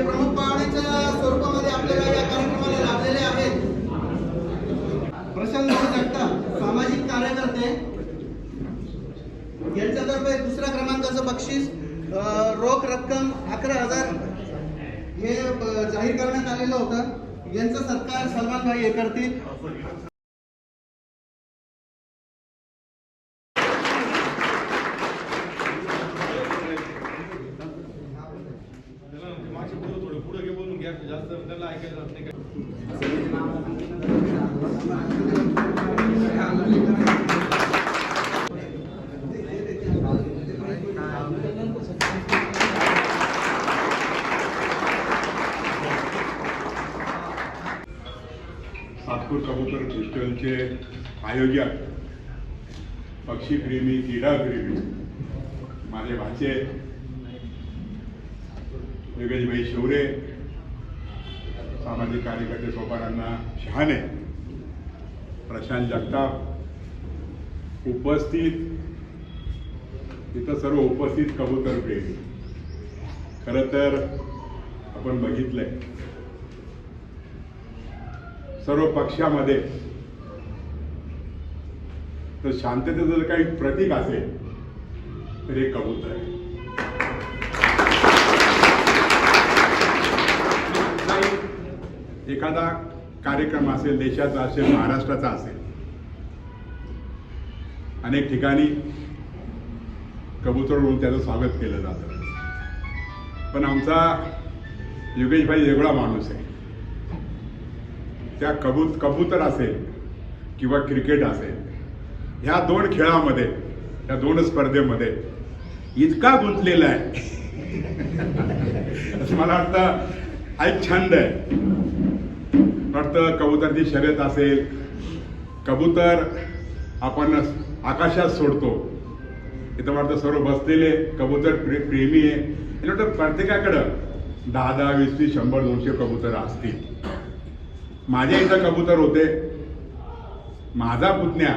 प्रमुख पाहुण्यांच्या स्वरूपामध्ये आपल्याला या कार्यक्रमाला लाभलेले आहेत प्रशांत जगताप, सामाजिक कार्यकर्ते, यांच्यातर्फे दुसऱ्या क्रमांकाचं बक्षीस रोख रक्कम 11,000 हे जाहीर करण्यात आलेलं होतं. यांचा सत्कार सलमान भाई हे करतील. सातपूर कबूतर फेस्टिवलचे आयोजक, पक्षीप्रेमी, क्रीडाप्रेमी माझे भाचे योगेशभाई शिवरे, सामाजिक कार्यकर्ते सोपारांना शहाणे, प्रशांत जगताप, उपस्थित इथं सर्व उपस्थित कबूतर प्रेमी. खरं तर आपण बघितलंय सर्व पक्षामध्ये तर शांततेचं जर काही प्रतीक असेल तर हे कबूतर आहे. एखादा कार्यक्रम असेल, देशाचा असेल, महाराष्ट्राचा असेल, अनेक ठिकाणी कबूतर उडवून त्याचं स्वागत केलं जातं. पण आमचा योगेशभाई वेगळा माणूस आहे. त्या कबूतर असेल किंवा क्रिकेट असेल, ह्या दोन खेळामध्ये, या दोन स्पर्धेमध्ये इतका गुंतलेला आहे असं मला वाटतं. हा एक छंद आहे. वाटतं कबूतरची शर्यत असेल, कबूतर आपण आकाशात सोडतो, इथं वाटतं सर्व बसलेले कबूतर प्रेमी आहे. आणि वाटतं प्रत्येकाकडं 10-10, 20-20, 100-200 कबूतर असतील. माझ्या इथं कबूतर होते. माझा पुतण्या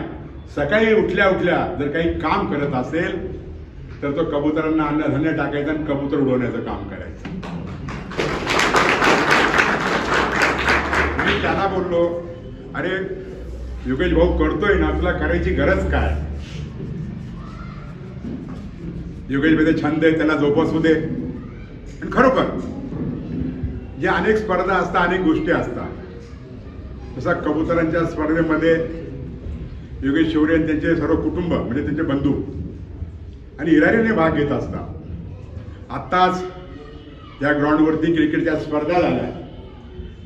सकाळी उठल्या उठल्या जर काही काम करत असेल तर तो कबुतरांना अन्नधान्य टाकायचं आणि कबूतर उडवण्याचं काम करायचं. मी त्याला बोललो, अरे योगेश भाऊ करतोय ना, तुला करायची गरज काय? योगेश भाई छंद आहे, त्याला जोपासू दे. आणि खरोखर जे अनेक स्पर्धा असतात, अनेक गोष्टी असतात, तसा कबुतरांच्या स्पर्धेमध्ये योगेश शिवरे आणि त्यांचे सर्व कुटुंब म्हणजे त्यांचे बंधू आणि हिरारीने भाग घेत असतात. आत्ताच या ग्राउंडवरती क्रिकेटच्या स्पर्धा झाल्या.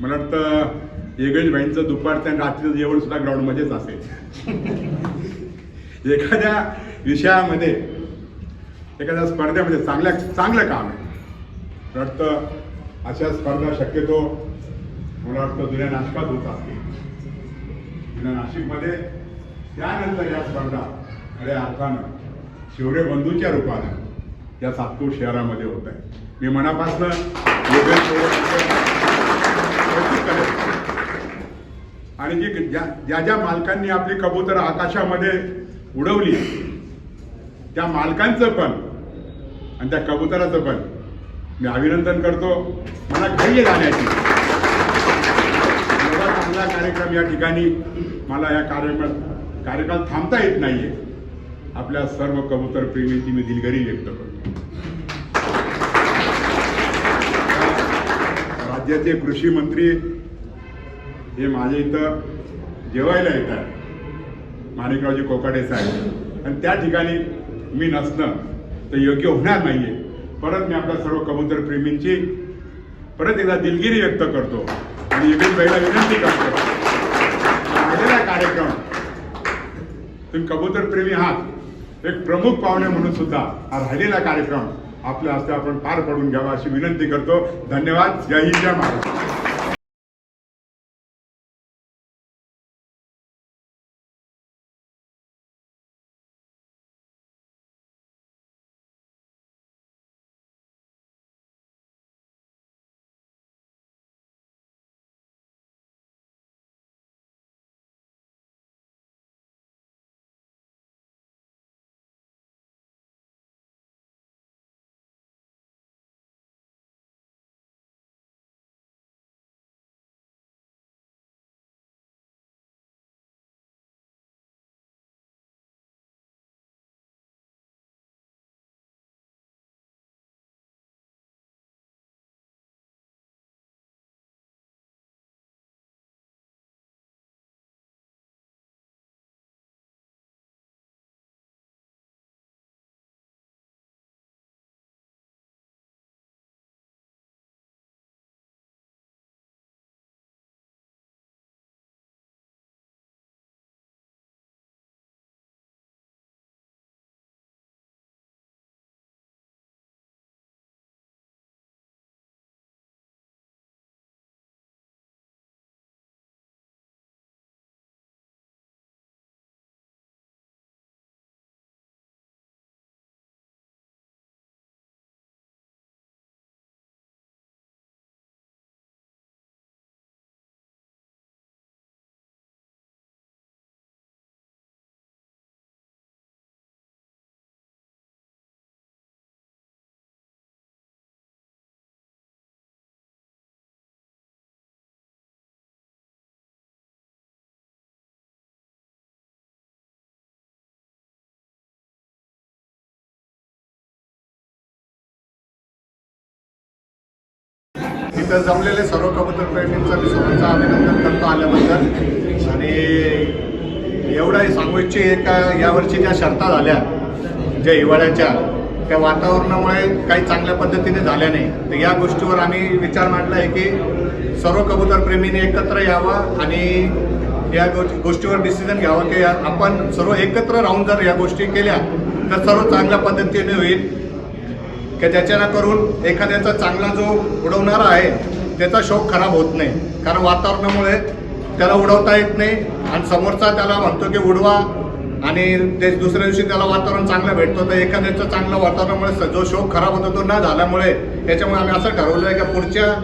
मला वाटतं योगेश भाईंचं दुपारचं आणि रात्रीचं जेवण सुद्धा ग्राउंडमध्येच असेल. एखाद्या विषयामध्ये, एखाद्या स्पर्धेमध्ये चांगलं काम आहे. मला वाटतं अशा स्पर्धा शक्यतो मला वाटतं जुन्या नाशिकात होत असतील. जुन्या नाशिकमध्ये त्यानंतर या स्पर्धा खऱ्या अर्थानं शिवरे बंधूच्या रूपानं या सातपूर शहरामध्ये होत आहे. मी मनापासून आणि ज्या मालकांनी आपली कबूतर आकाशामध्ये उडवली त्या मालकांचं पण आणि त्या कबुतराचं पण मी अभिनंदन करतो. मला घाई जाण्याची, एवढा चांगला कार्यक्रम या ठिकाणी मला या कार्यक्रम थांबता येत नाहीये. आपल्या सर्व कबूतर प्रेमींची मी दिलगिरी व्यक्त करतो. राज्याचे कृषी मंत्री हे माझ्या इथं जेवायला येतात, माणिकरावजी कोकाटे साहेब, आणि त्या ठिकाणी मी नसणं तर योग्य होणार नाहीये. परत मी आपल्या सर्व कबूतर प्रेमींची परत एकदा दिलगिरी व्यक्त करतो आणि योगेशभाईला विनंती करतो, राहिलेला कार्यक्रम तुम्ही कबूतर प्रेमी आहात, एक प्रमुख पाहुणे म्हणून सुद्धा हा राहिलेला कार्यक्रम आपल्या हस्ते आपण पार पडून घ्यावा अशी विनंती करतो. धन्यवाद. जय हिंद, जय महाराष्ट्र. इथं जमलेले सर्व कबूतर प्रेमींचं मी सर्वांचं अभिनंदन करतो आल्याबद्दल. आणि एवढंही सांगू इच्छित का यावर्षी ज्या शर्ता झाल्या ज्या हिवाळ्याच्या, त्या वातावरणामुळे काही चांगल्या पद्धतीने झाल्या नाही. तर या गोष्टीवर आम्ही विचार मांडला आहे की सर्व कबूतर प्रेमीने एकत्र यावं आणि या गोष्टीवर डिसिजन घ्यावं की आपण सर्व एकत्र राहून जर या गोष्टी केल्या तर सर्व चांगल्या पद्धतीने होईल, की ज्याच्यानं करून एखाद्याचा चांगला जो उडवणारा आहे त्याचा शौक खराब होत नाही. कारण वातावरणामुळे त्याला उडवता येत नाही आणि समोरचा त्याला म्हणतो की उडवा आणि ते दुसऱ्या दिवशी त्याला वातावरण चांगलं भेटतं. तर एखाद्याचं चांगलं वातावरणामुळे जो शौक खराब होतो तो न झाल्यामुळे त्याच्यामुळे आम्ही असं ठरवलं आहे की पुढच्या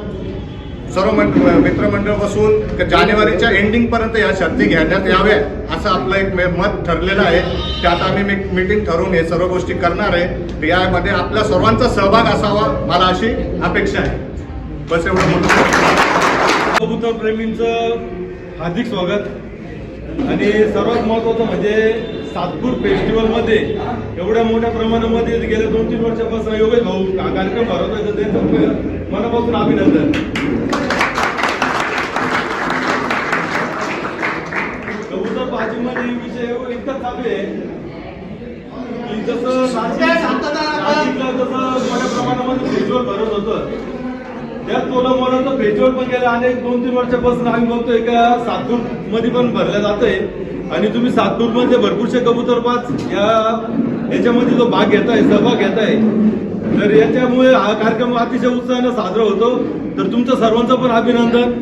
सर्व मित्रमंडळ बसून जानेवारीच्या एंडिंगपर्यंत या शर्ती घेण्यात याव्या असं आपलं एक मत ठरलेलं आहे. ते आता आम्ही मीटिंग ठरवून हे सर्व गोष्टी करणार आहे. यामध्ये आपल्या सर्वांचा सहभाग असावा मला अशी अपेक्षा आहे. बस एवढं म्हणून कबूतर प्रेमींचं हार्दिक स्वागत. आणि सर्वात महत्त्वाचं म्हणजे सातपूर फेस्टिवलमध्ये एवढ्या मोठ्या प्रमाणामध्ये गेल्या 2-3 वर्षापासून योगेश भाऊ कार्यक्रम भरवतोय, तर त्यांचं मनापासून अभिनंदन. कबूतर बाजीमध्ये विषय इतका चालू आहे की जसं नाशिकला जसं मोठ्या प्रमाणामध्ये फेस्टिवल भरत होतं, त्यात मोलाचं फेस्टिवल पण गेलं. अनेक 2-3 वर्षापासून आम्ही बघतोय का सातपूर मध्ये पण भरलं जातंय. आणि तुम्ही सातपूर मध्ये भरपूरशे कबूतरबाज याच्यामध्ये जो भाग घेताय, सहभाग घेताय, तर याच्यामुळे हा कार्यक्रम अतिशय उत्साहानं साजरा होतो. तर तुमचं सर्वांचं पण अभिनंदन.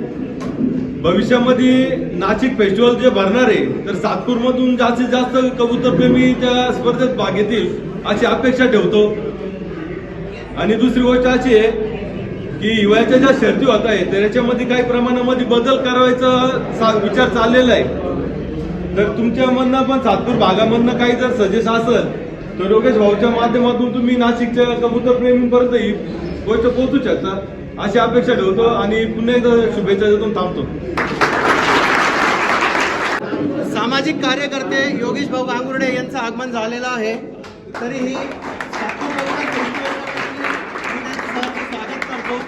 भविष्यामध्ये नाशिक फेस्टिवल जे भरणार आहे तर सातपूरमधून जास्तीत जास्त कबूतरप्रेमी त्या स्पर्धेत भाग घेतील अशी अपेक्षा ठेवतो. आणि दुसरी गोष्ट अशी आहे की हिवाळ्याच्या ज्या शर्ती होत आहेत तर याच्यामध्ये काही प्रमाणामध्ये बदल करायचा विचार चाललेला आहे. तर तुमच्या मधनं पण सातपूर भागामधनं काही जर सजेस्ट असेल तर योगेश भाऊच्या माध्यमातून तुम्ही नाशिकच्या कबूतर प्रेमींपर्यंत ही गोष्ट पोहोचू शकता अशी अपेक्षा ठेवतो. आणि पुन्हा एकदा शुभेच्छा देऊन थांबतो. सामाजिक कार्यकर्ते योगेश भाऊ गांगुर्डे यांचं आगमन झालेलं आहे. तरीही सातपूर कबूतर फेस्टिवलमध्ये मी त्यांचं स्वागत करतो.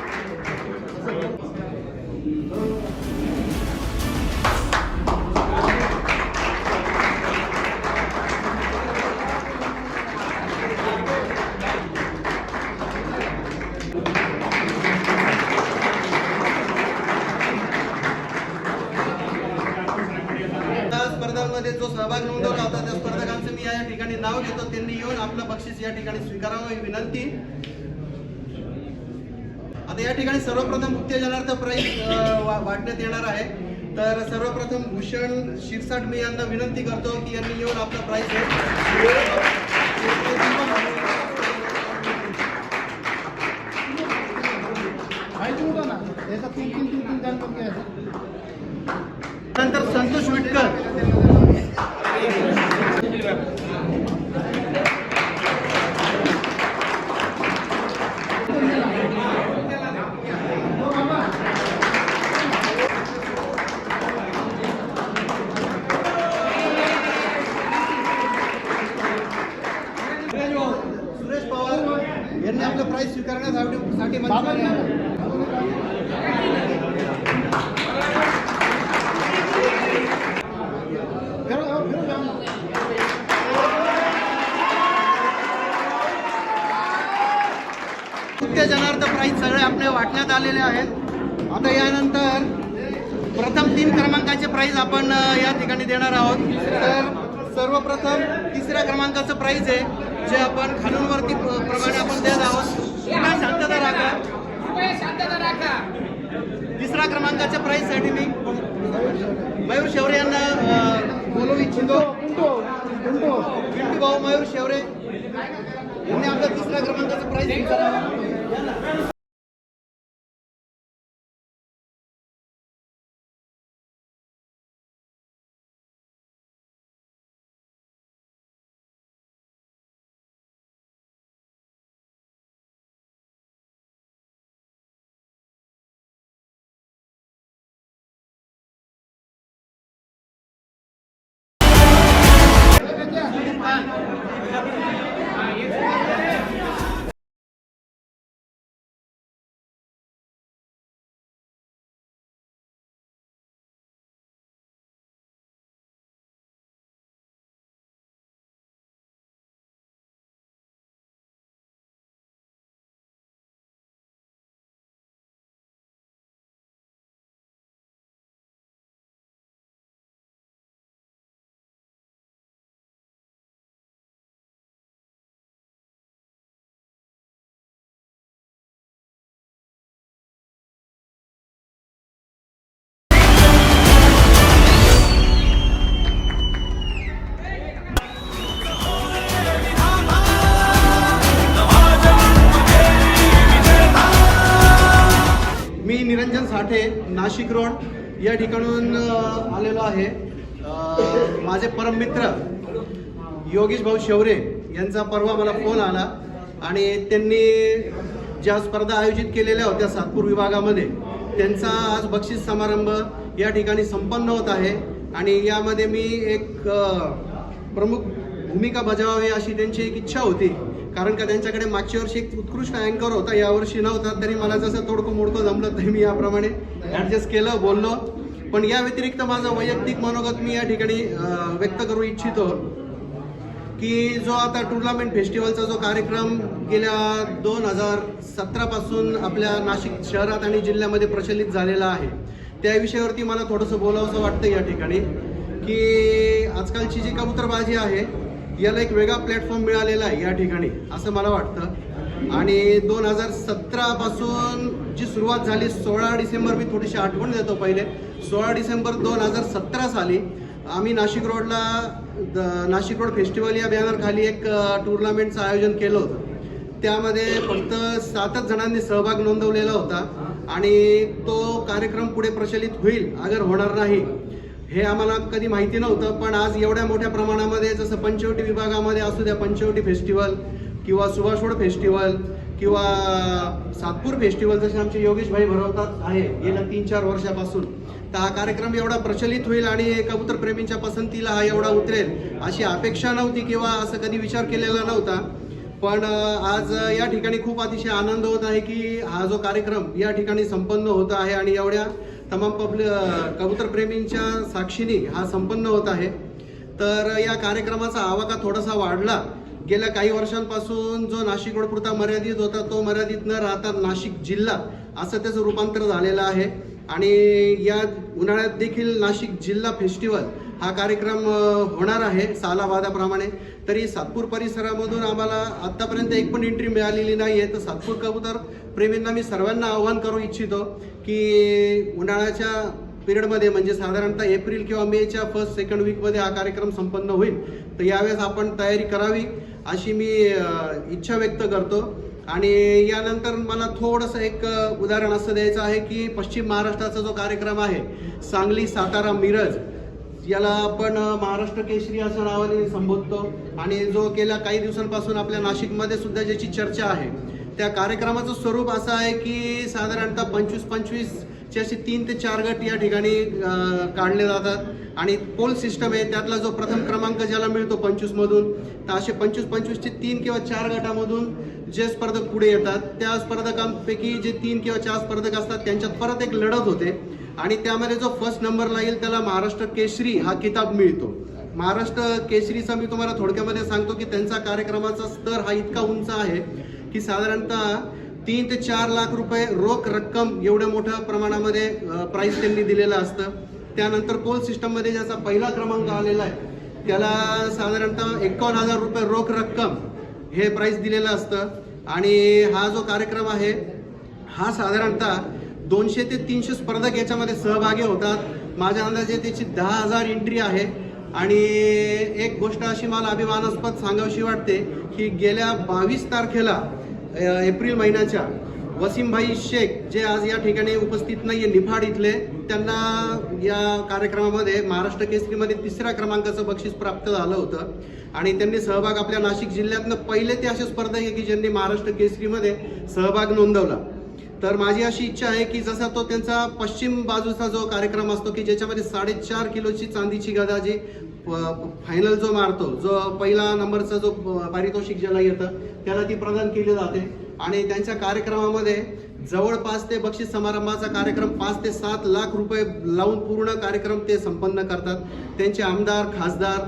स्पर्धांमध्ये जो सहभाग नोंदवला होता त्या स्पर्धकांचं मी या ठिकाणी नाव घेतो. त्यांनी येऊन आपलं बक्षीस या ठिकाणी स्वीकारावं ही विनंती. आता या ठिकाणी सर्वप्रथम उत्तेजनार्थ प्राईज वाटण्यात येणार आहे. तर सर्वप्रथम भूषण शिरसाट मी यांना विनंती करतो की यांनी येऊन आपलं प्राईज नंतर संतोष विटकर. सुरेश पवार यांनी आपलं प्राईज स्वीकारण्यासाठी उत्तेजनार्थ प्राईज सगळे आपले वाटण्यात आलेले आहेत. आता यानंतर प्रथम 3 क्रमांकाचे प्राईज आपण या ठिकाणी देणार आहोत. तर सर्वप्रथम 3ऱ्या क्रमांकाचं प्राईज आहे जे आपण खालून वरती प्रमाणे आपण देत आहोत. शांतता राखा. 3ऱ्या क्रमांकाच्या प्राईजसाठी मी मयूर शेवरे यांना बोलवू इच्छितो. पिंटू भाऊ मयूर शेवरे यांनी आपल्या 3ऱ्या क्रमांकाचं प्राईज निरंजन साठे, नाशिक रोड या ठिकाणून आलेलो आहे. माझे परममित्र योगेश भाऊ शेवरे यांचा परवा मला फोन आला आणि त्यांनी ज्या स्पर्धा आयोजित केलेल्या होत्या सातपूर विभागामध्ये त्यांचा आज बक्षीस समारंभ या ठिकाणी संपन्न होत आहे आणि यामध्ये मी एक प्रमुख भूमिका बजावावी अशी त्यांची एक इच्छा होती. कारण का त्यांच्याकडे मागच्या वर्षी एक उत्कृष्ट अँकर होता, यावर्षी नव्हता. तरी मला जसं तोडकं मोडकं जमलं तरी मी याप्रमाणे ॲडजस्ट केलं, बोललो. पण या व्यतिरिक्त माझं वैयक्तिक मनोगत मी या ठिकाणी व्यक्त करू इच्छितो की जो आता टुर्नामेंट फेस्टिवलचा जो कार्यक्रम गेल्या 2017 पासून आपल्या नाशिक शहरात आणि जिल्ह्यामध्ये प्रचलित झालेला आहे, त्या विषयावरती मला थोडंसं बोलावंसं वाटतं या ठिकाणी. की आजकालची जी कबूतरबाजी आहे याला एक वेगळा प्लॅटफॉर्म मिळालेला आहे या ठिकाणी असं मला वाटतं. आणि 2017 पासून जी सुरुवात झाली, 16 डिसेंबर, मी थोडीशी आठवण देतो पहिले. 16 डिसेंबर 2017 साली आम्ही नाशिक रोडला नाशिक रोड फेस्टिवल या बॅनरखाली एक टुर्नामेंटचं आयोजन केलं होतं. त्यामध्ये फक्त 7च जणांनी सहभाग नोंदवलेला होता आणि तो कार्यक्रम पुढे प्रचलित होईल अगर होणार नाही हे आम्हाला कधी माहिती नव्हतं. पण आज एवढ्या मोठ्या प्रमाणामध्ये जसं पंचवटी विभागामध्ये असू द्या, पंचवटी फेस्टिवल किंवा सुभाषवड फेस्टिवल किंवा सातपूर फेस्टिवल जसे आमचे योगेश भाई भरवतात आहे गेल्या 3-4 वर्षापासून, तर हा कार्यक्रम एवढा प्रचलित होईल आणि कबूतर प्रेमींच्या पसंतीला हा एवढा उतरेल अशी अपेक्षा नव्हती किंवा असं कधी विचार केलेला नव्हता. पण आज या ठिकाणी खूप अतिशय आनंद होत आहे की हा जो कार्यक्रम या ठिकाणी संपन्न होत आहे आणि एवढ्या तमाम कबूतर प्रेमींच्या साक्षीने हा संपन्न होत आहे. तर या कार्यक्रमाचा आवाका थोडासा वाढला. गेल्या काही वर्षांपासून जो नाशिक रोड पुरता मर्यादित होता तो मर्यादित न राहता नाशिक जिल्हा असं त्याचं रूपांतर झालेलं आहे. आणि या उन्हाळ्यात देखील नाशिक जिल्हा फेस्टिवल हा कार्यक्रम होणार आहे सालाबादाप्रमाणे. तरी सातपूर परिसरामधून आम्हाला आत्तापर्यंत एक पण एंट्री मिळालेली नाही आहे. तर सातपूर कबूतर प्रेमींना मी सर्वांना आवाहन करू इच्छितो की उन्हाळ्याच्या पिरियडमध्ये म्हणजे साधारणतः एप्रिल किंवा मेच्या 1st-2nd वीकमध्ये हा कार्यक्रम संपन्न होईल. तर यावेळेस आपण तयारी करावी अशी मी इच्छा व्यक्त करतो. आणि यानंतर मला थोडंसं एक उदाहरण असं द्यायचं आहे की पश्चिम महाराष्ट्राचा जो कार्यक्रम आहे सांगली, सातारा, मिरज, याला आपण महाराष्ट्र केसरी असं नावाने संबोधतो. आणि जो गेल्या काही दिवसांपासून आपल्या नाशिकमध्ये सुद्धा ज्याची चर्चा आहे, त्या कार्यक्रमाचं स्वरूप असं आहे की साधारणतः 25-25चे असे 3 ते 4 गट या ठिकाणी काढले जातात आणि पोल सिस्टम आहे. त्यातला जो प्रथम क्रमांक ज्याला मिळतो 25मधून, तर असे 25-25चे 3 किंवा 4 गटामधून जे स्पर्धक पुढे येतात त्या स्पर्धकांपैकी जे 3 किंवा 4 स्पर्धक असतात त्यांच्यात परत एक लढत होते आणि त्यामध्ये जो फर्स्ट नंबरला येईल त्याला महाराष्ट्र केसरी हा किताब मिळतो. महाराष्ट्र केसरीचा मी तुम्हाला थोडक्यामध्ये सांगतो की त्यांचा कार्यक्रमाचा स्तर हा इतका उंच आहे की साधारणतः 3 ते 4 लाख रुपये रोख रक्कम एवढ्या मोठ्या प्रमाणामध्ये प्राईज त्यांनी दिलेलं असतं. त्यानंतर पोल सिस्टममध्ये ज्याचा पहिला क्रमांक आलेला आहे त्याला साधारणतः 51,000 रुपये रोख रक्कम हे प्राईज दिलेलं असतं. आणि हा जो कार्यक्रम आहे हा साधारणतः 200 ते 300 स्पर्धक याच्यामध्ये सहभागी होतात. माझ्या अंदाजे त्याची 10,000 एंट्री आहे. आणि एक गोष्ट अशी मला अभिमानास्पद सांगावीशी वाटते की गेल्या 22 तारखेला एप्रिल महिन्याच्या वसीमभाई शेख जे आज या ठिकाणी उपस्थित नाहीये, निफाड इथले, त्यांना या कार्यक्रमामध्ये महाराष्ट्र केसरीमध्ये 3रा क्रमांकाचं बक्षीस प्राप्त झालं होतं. आणि त्यांनी सहभाग आपल्या नाशिक जिल्ह्यातनं पहिले ते असे स्पर्धक आहे की ज्यांनी महाराष्ट्र केसरीमध्ये सहभाग नोंदवला. तर माझी अशी इच्छा आहे की जसा तो त्यांचा पश्चिम बाजूचा जो कार्यक्रम असतो की ज्याच्यामध्ये 4.5 किलोची चांदीची गदा जी फायनल जो मारतो, जो पहिला नंबरचा जो पारितोषिक ज्याला येतं त्याला ती प्रदान केली जाते. आणि त्यांच्या कार्यक्रमामध्ये जवळपास ते बक्षीस समारंभाचा कार्यक्रम 5 ते 7 लाख रुपये लावून पूर्ण कार्यक्रम ते संपन्न करतात. त्यांचे आमदार, खासदार,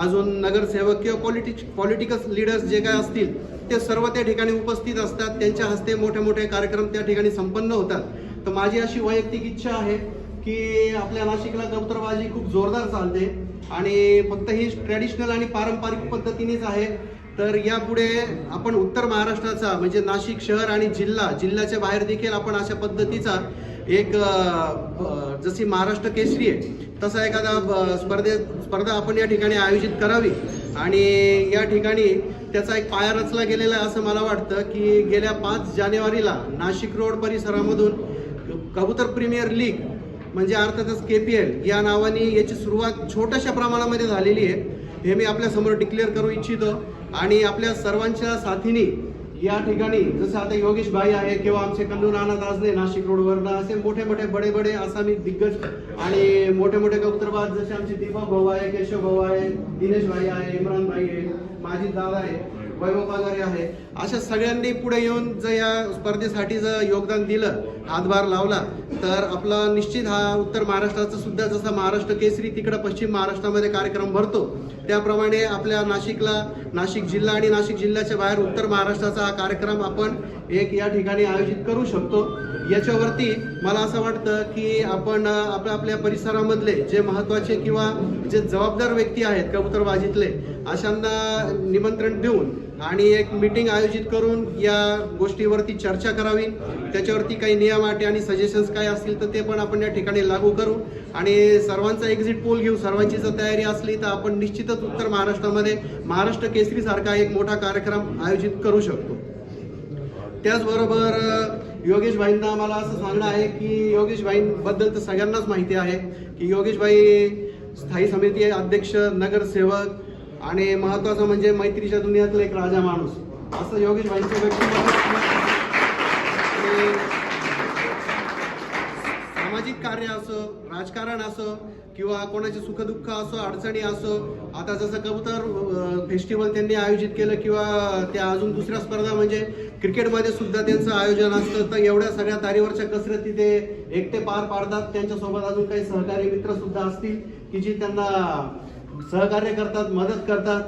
अजून नगरसेवक किंवा पॉलिटिकल लीडर्स जे काय असतील ते सर्व त्या ठिकाणी उपस्थित असतात. त्यांच्या हस्ते मोठे मोठे कार्यक्रम त्या ठिकाणी संपन्न होतात. तर माझी अशी वैयक्तिक इच्छा आहे की आपल्या नाशिकला कबूतरबाजी खूप जोरदार चालते आणि फक्त ही ट्रॅडिशनल आणि पारंपरिक पद्धतीनेच आहे. तर यापुढे आपण उत्तर महाराष्ट्राचा म्हणजे नाशिक शहर आणि जिल्ह्याच्या बाहेर देखील आपण अशा पद्धतीचा एक जशी महाराष्ट्र केसरी आहे तसा एखादा स्पर्धा आपण या ठिकाणी आयोजित करावी. आणि या ठिकाणी त्याचा एक पाया रचला गेलेला आहे असं मला वाटतं की गेल्या 5 जानेवारीला नाशिक रोड परिसरामधून कबूतर प्रीमियर लीग म्हणजे अर्थातच KPL या नावाने याची सुरुवात छोट्याशा प्रमाणामध्ये झालेली आहे, हे मी आपल्या समोर डिक्लेअर करू इच्छितो. आणि आपल्या सर्वांच्या साथीने या ठिकाणी जसं आता योगेश भाई आहे किंवा आमचे कल्लू नाना दासने नाशिक रोडवरनं असे मोठे मोठे बडे आसामी दिग्गज आणि मोठे मोठे कबूतरबाज जसे आमचे दीपक भाऊ आहे, केशव भाऊ आहे, दिनेश भाई आहे, इम्रान भाई आहे, माजिद दादा आहे, वैभव पागारे आहे, अशा सगळ्यांनी पुढे येऊन जर या स्पर्धेसाठी जर योगदान दिलं, हातभार लावला, तर आपला निश्चित हा उत्तर महाराष्ट्राचा सुद्धा जसा महाराष्ट्र केसरी तिकडं पश्चिम महाराष्ट्रामध्ये कार्यक्रम भरतो, त्याप्रमाणे आपल्या नाशिकला, नाशिक जिल्हा आणि नाशिक जिल्ह्याच्या बाहेर उत्तर महाराष्ट्राचा हा कार्यक्रम आपण एक या ठिकाणी आयोजित करू शकतो. याच्यावरती मला असं वाटतं की आपण आपल्या परिसरामधले जे महत्त्वाचे किंवा जे जबाबदार व्यक्ती आहेत कबूतरबाजीतले अशांना निमंत्रण देऊन आणि एक मीटिंग आयोजित करून या गोष्टीवरती चर्चा करावी, त्याच्यावरती काही नियम अटी आणि सजेशन्स काय असतील तर ते पण आपण या ठिकाणी लागू करू आणि सर्वांचा एक्झिट पोल घेऊ. सर्वांची जर तयारी असली तर आपण निश्चितच उत्तर महाराष्ट्रामध्ये महाराष्ट्र केसरी सारखा एक मोठा कार्यक्रम आयोजित करू शकतो. त्याचबरोबर योगेश भाईंना मला असं सांगणं आहे की योगेश भाईंबद्दल तर सगळ्यांनाच माहिती आहे की योगेश भाई स्थायी समिती अध्यक्ष, नगरसेवक आणि महत्त्वाचं म्हणजे मैत्रीच्या दुनियातला एक राजा माणूस, असं योगेश भाईंचं व्यक्तिमत्व. सामाजिक कार्य असो, राजकारण असो किंवा कोणाचे सुखदुःख असो, अडचणी असो, आता जसं कबूतर फेस्टिवल त्यांनी आयोजित केलं किंवा त्या अजून दुसऱ्या स्पर्धा म्हणजे क्रिकेटमध्ये सुद्धा त्यांचं आयोजन असतं, तर एवढ्या सगळ्या तारीवरच्या कसरती ते एकटे पार पाडतात. त्यांच्यासोबत अजून काही सहकारी मित्र सुद्धा असतील की जी त्यांना सहकार्य करतात, मदत करतात.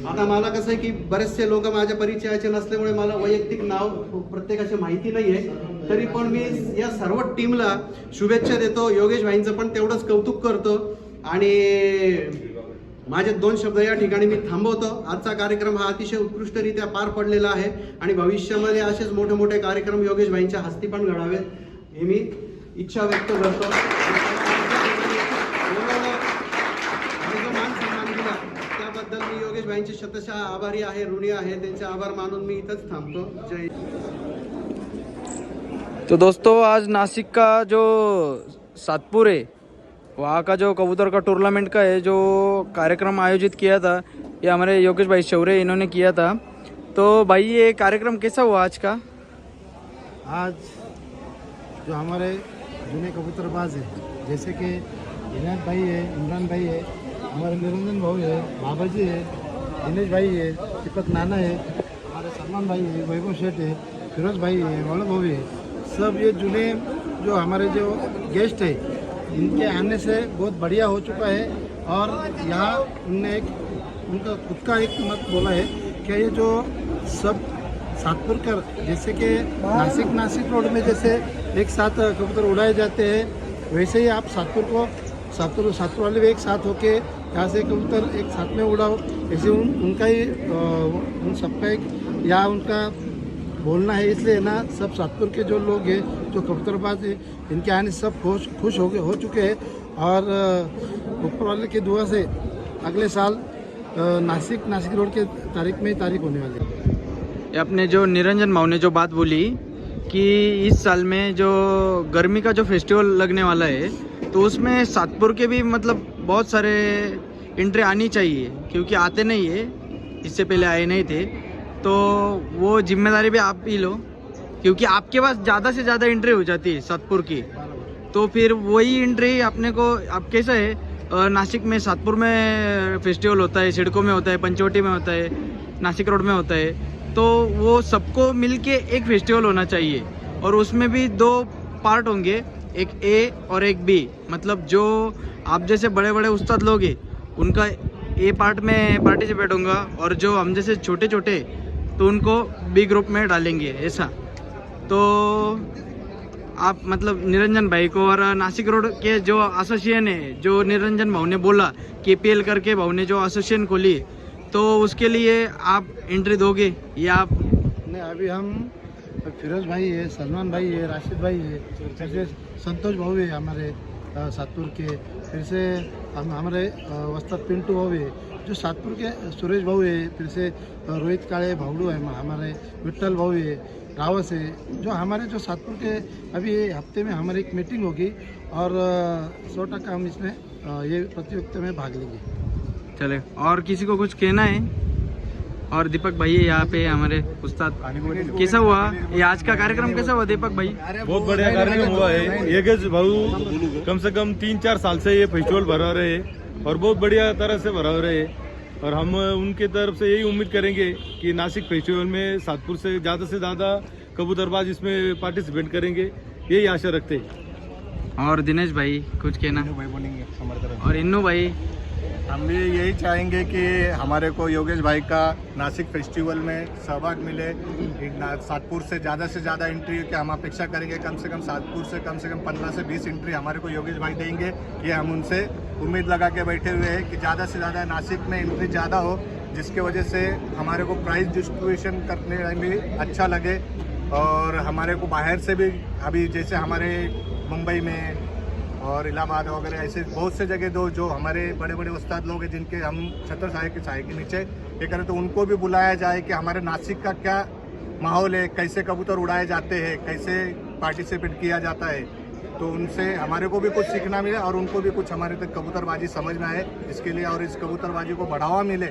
आता मला कसं आहे की बरेचसे लोक माझ्या परिचयाचे नसल्यामुळे मला वैयक्तिक नाव प्रत्येकाची माहिती नाही आहे, तरी पण मी या सर्व टीमला शुभेच्छा देतो. योगेश भाईंचं पण तेवढंच कौतुक करतो आणि माझे 2 शब्द या ठिकाणी मी थांबवतो. आजचा कार्यक्रम हा अतिशय उत्कृष्टरित्या पार पडलेला आहे आणि भविष्यामध्ये असेच मोठे मोठे कार्यक्रम योगेश भाईंच्या हस्ती पण घडावेत हे मी इच्छा व्यक्त करतो. त्याबद्दल मी योगेश भाईंचे शतशः आभारी आहे, ऋणी आहे. त्यांचे आभार मानून मी इथंच थांबतो. जय. तो दोस्तों आज नासिक का जो सातपुर है वहाँ का जो कबूतर का टूर्नामेंट का है जो कार्यक्रम आयोजित किया था, ये हमारे योगेश भाई शौर्य इन्होंने किया था. तो भाई ये कार्यक्रम कैसा हुआ आज का? आज जो हमारे जुने कबूतरबाज हैं जैसे कि इनायत भाई है, इमरान भाई है, हमारे निरंजन भाऊ है, बाबाजी है, दिनेश भाई है, दीपक नाना है, हमारे सलमान भाई है, वैभव शेठ है, फिरोज भाई है, वल्लभ भाऊ है, सब ये जुने जो हमारे जो गेस्ट है इनके आने से बहुत बढ़िया हो चुका है. और यहाँ उनने एक उनका खुद का एक मत बोला है कि ये जो सब सातपुरकर जैसे कि नासिक रोड में जैसे एक साथ कबूतर उड़ाए जाते हैं वैसे ही आप सातपुर वाले भी एक साथ होके यहाँ से कबूतर एक साथ में उड़ाओ, ऐसे उनका ही उन सबका एक या उनका बोलना है. इसलिए ना सब सातपुर के जो लोग हैं जो कबूतरबाज हैं इनके आने से सब खुश हो चुके हैं. और ऊपर वाले की दुआ से अगले साल नासिक रोड के तारीख होने वाली है. ये अपने जो निरंजन भाऊ ने जो बात बोली कि इस साल में जो गर्मी का जो फेस्टिवल लगने वाला है तो उसमें सातपुर के भी मतलब बहुत सारे एंट्री आनी चाहिए, क्योंकि आते नहीं है, इससे पहले आए नहीं थे. तो वो जिम्मेदारी भी आप ही लो, क्योंकि आपके पास ज़्यादा से ज़्यादा एंट्री हो जाती है सातपुर की. तो फिर वही एंट्री अपने को अब कैसा है नासिक में सातपुर में फेस्टिवल होता है, सिडको में होता है, पंचवटी में होता है, नासिक रोड में होता है, तो वो सबको मिलके एक फेस्टिवल होना चाहिए. और उसमें भी 2 पार्ट होंगे, एक ए और एक बी. मतलब जो आप जैसे बड़े बड़े उस्ताद लोग हैं उनका ए पार्ट में पार्टिसिपेट होगा और जो हम जैसे छोटे छोटे तो उनको बी ग्रुप में डालेंगे ऐसा. तो आप मतलब निरंजन भाई को और नासिक रोड के जो एसोसिएशन है, जो निरंजन भाऊ ने बोला KPL करके भाऊ ने जो एसोसिएशन खोली, तो उसके लिए आप एंट्री दोगे या आप नहीं? अभी हम फिरोज भाई है, सलमान भाई है, राशिद भाई है, फिर संतोष भाऊ है हमारे सातपुर के, फिर से हमारे वस्ताद पिंटू भाऊ है जो सातपुर के, सुरेश भाऊ है, फिर से रोहित काळे भावड़ू है हमारे, विट्ठल भाऊ है, गाँव से जो हमारे जो सातपुर के अभी हफ्ते में हमारी एक मीटिंग होगी और 100% हम इसमें ये प्रतियोगिता में भाग लेंगे। चले, और किसी को कुछ कहना है? और दीपक भाई यहाँ पे हमारे उस्ताद, कैसा हुआ ये आज का कार्यक्रम? कैसा हुआ दीपक भाई? बहुत बढ़िया कार्यक्रम हुआ है। योगेश भाऊ कम से कम 3-4 साल से ये फेस्टिवल भरा रहे और बहुत बढ़िया तरह से भरा रहे, और हम उनके तरफ से यही उम्मीद करेंगे कि नासिक फेस्टिवल में सातपुर से ज़्यादा कबूतरबाज इसमें पार्टिसिपेट करेंगे, यही आशा रखते हैं। और दिनेश भाई कुछ कहना? भाई बोलेंगे हमारे तरफ। और इन्नू भाई? हम भी यही चाहेंगे कि हमारे को योगेश भाई का नासिक फेस्टिवल में सहभाग मिले। सातपुर से ज़्यादा एंट्री की हम अपेक्षा करेंगे। कम से कम सातपुर से कम 15 से 20 एंट्री हमारे को योगेश भाई देंगे। ये हम उनसे उम्मीद लगा के बैठे हुए हैं कि ज़्यादा से ज़्यादा नासिक में एंट्री ज़्यादा हो, जिसके वजह से हमारे को प्राइस डिस्ट्रीब्यूशन करने में भी अच्छा लगे। और हमारे को बाहर से भी अभी जैसे हमारे मुंबई में और इलाहाबाद वगैरह ऐसे बहुत से जगह दो जो हमारे बड़े बड़े उस्ताद लोग हैं जिनके हम छत्र छाया के नीचे ये करें, तो उनको भी बुलाया जाए कि हमारे नासिक का क्या माहौल है, कैसे कबूतर उड़ाए जाते हैं, कैसे पार्टिसिपेट किया जाता है। तो उनसे हमारे को भी कुछ सीखना मिले और उनको भी कुछ हमारे तक कबूतरबाजी समझ में आए, इसके लिए और इस कबूतरबाजी को बढ़ावा मिले,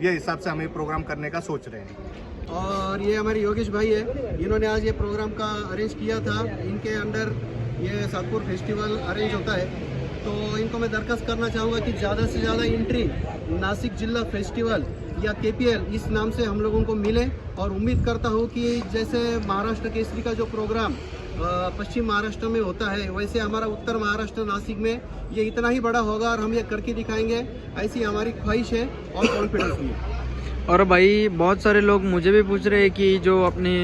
ये हिसाब से हम ये प्रोग्राम करने का सोच रहे हैं। और ये हमारे योगेश भाई है, इन्होंने आज ये प्रोग्राम का अरेंज किया था। इनके अंडर ये सातपुर फेस्टिवल अरेंज होता है, तो इनको मैं दरखास्त करना चाहूँगा कि ज़्यादा से ज़्यादा एंट्री नासिक जिला फेस्टिवल या KPL इस नाम से हम लोगों को मिले। और उम्मीद करता हूँ कि जैसे महाराष्ट्र केसरी का जो प्रोग्राम पश्चिम महाराष्ट्र में होता है, वैसे हमारा उत्तर महाराष्ट्र नासिक में ये इतना ही बड़ा होगा और हम ये करके दिखाएंगे, ऐसी हमारी ख्वाहिश है और कॉन्फिडेंस भी है। और भाई बहुत सारे लोग मुझे भी पूछ रहे हैं कि जो अपनी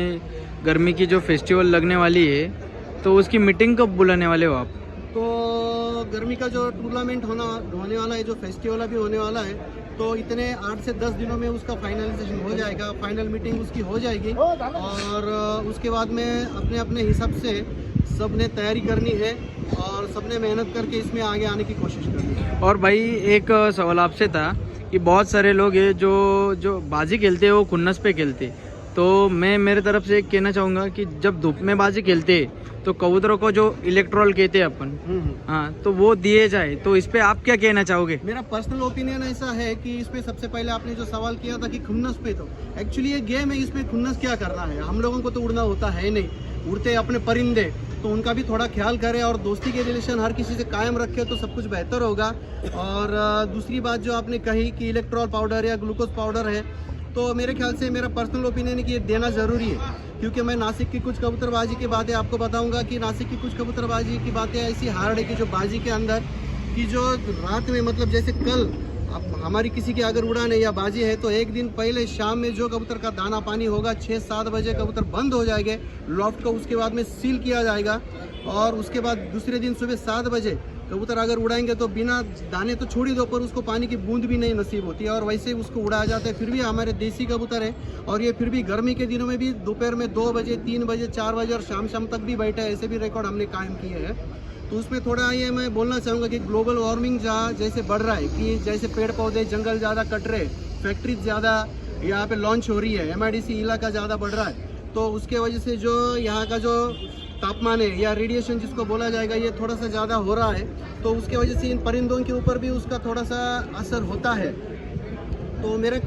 गर्मी की जो फेस्टिवल लगने वाली है तो उसकी मीटिंग कब बुलाने वाले हो आप? तो गर्मी का जो टूर्नामेंट होने वाला है, जो फेस्टिवल अभी होने वाला है, तो इतने 8 से 10 दिनों में उसका फाइनलाइजेशन हो जाएगा, फाइनल मीटिंग उसकी हो जाएगी। और उसके बाद में अपने अपने हिसाब से सब ने तैयारी करनी है और सब ने मेहनत करके इसमें आगे आने की कोशिश करनी है। और भाई एक सवाल आपसे था कि बहुत सारे लोग हैं जो बाजी खेलते हैं वो खुन्नस पे खेलते, तो मैं मेरे तरफ से एक कहना चाहूँगा कि जब धूप में बाजी खेलते तो कबूतरों को जो इलेक्ट्रॉल कहते हैं अपन, हाँ, तो वो दिए जाए, तो इस पे आप क्या कहना चाहोगे? मेरा पर्सनल ओपिनियन ऐसा है कि इसमें सबसे पहले आपने जो सवाल किया था कि खुन्नस पे, तो एक्चुअली ये गेम है, इसमें खुन्नस क्या करना है, हम लोगों को तो उड़ना होता है नहीं, उड़ते अपने परिंदे, तो उनका भी थोड़ा ख्याल करें और दोस्ती के रिलेशन हर किसी से कायम रखे तो सब कुछ बेहतर होगा। और दूसरी बात जो आपने कही कि इलेक्ट्रॉल पाउडर या ग्लूकोज पाउडर है, तो मेरे ख्याल से मेरा पर्सनल ओपिनियन है कि ये देना ज़रूरी है, क्योंकि मैं नासिक की कुछ कबूतरबाजी की बातें आपको बताऊंगा कि नासिक की कुछ कबूतरबाजी की बातें ऐसी हार्ड है कि जो बाजी के अंदर कि जो रात में, मतलब जैसे कल हमारी किसी की अगर उड़ान है या बाजी है, तो एक दिन पहले शाम में जो कबूतर का दाना पानी होगा 6-7 बजे कबूतर बंद हो जाएंगे लॉफ्ट को, उसके बाद में सील किया जाएगा। और उसके बाद दूसरे दिन सुबह 7 बजे कबूतर अगर उड़ाएंगे तो बिना दाने तो छोड़ ही दो, पर उसको पानी की बूंद भी नहीं नसीब होती है और वैसे उसको उड़ाया जाता है। फिर भी हमारे देसी कबूतर है और ये फिर भी गर्मी के दिनों में भी दोपहर में 2 बजे 3 बजे 4 बजे और शाम तक भी बैठे हैं, ऐसे भी रिकॉर्ड हमने कायम किए हैं। तो उसमें थोड़ा ये मैं बोलना चाहूँगा कि ग्लोबल वार्मिंग जहाँ जैसे बढ़ रहा है, कि जैसे पेड़ पौधे जंगल ज़्यादा कट रहे, फैक्ट्रीज ज़्यादा यहाँ पे लॉन्च हो रही है, MIDC इलाका ज़्यादा बढ़ रहा है, तो उसके वजह से जो यहाँ का जो तापमान है या रेडिएशन जिसको बोला जाएगा, ये थोड़ा सा ज़्यादा हो रहा है, तो उसके वजह से इन परिंदों के ऊपर भी उसका थोड़ा सा असर होता है। तो मेरे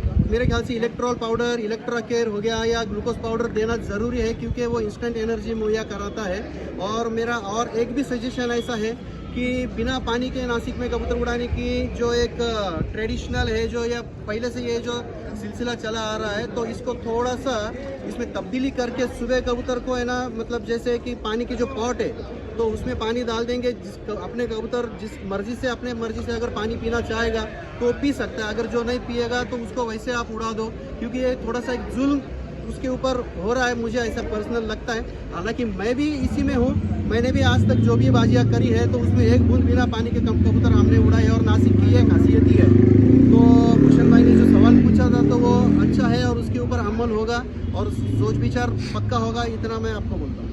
ख्याल से इलेक्ट्रॉल पाउडर, इलेक्ट्रा केयर हो गया या ग्लूकोज पाउडर देना ज़रूरी है, क्योंकि वो इंस्टेंट एनर्जी मुहैया कराता है। और मेरा और एक भी सजेशन ऐसा है कि बिना पानी के नासिक में कबूतर उड़ाने की जो एक ट्रेडिशनल है, जो या पहले से ये जो सिलसिला चला आ रहा है, तो इसको थोड़ा सा इसमें तब्दीली करके सुबह कबूतर को है ना, मतलब जैसे कि पानी की जो पॉट है तो उसमें पानी डाल देंगे, अपने कबूतर जिस मर्जी से अपने मर्जी से अगर पानी पीना चाहेगा तो पी सकता है, अगर जो नहीं पिएगा तो उसको वैसे आप उड़ा दो, क्योंकि ये थोड़ा सा एक जुल्म उसके ऊपर हो रहा है, मुझे ऐसा पर्सनल लगता है। हालांकि मैं भी इसी में हूँ, मैंने भी आज तक जो भी बाजियाँ करी है तो उसमें एक बूंद बिना पानी के कबूतर हमने उड़ाए और नासिक की है खासियत ही है। तो भूषण भाई ने जो सवाल पूछा था तो वो अच्छा है और उसके ऊपर अमल होगा और सोच विचार पक्का होगा, इतना मैं आपको बोलता हूँ।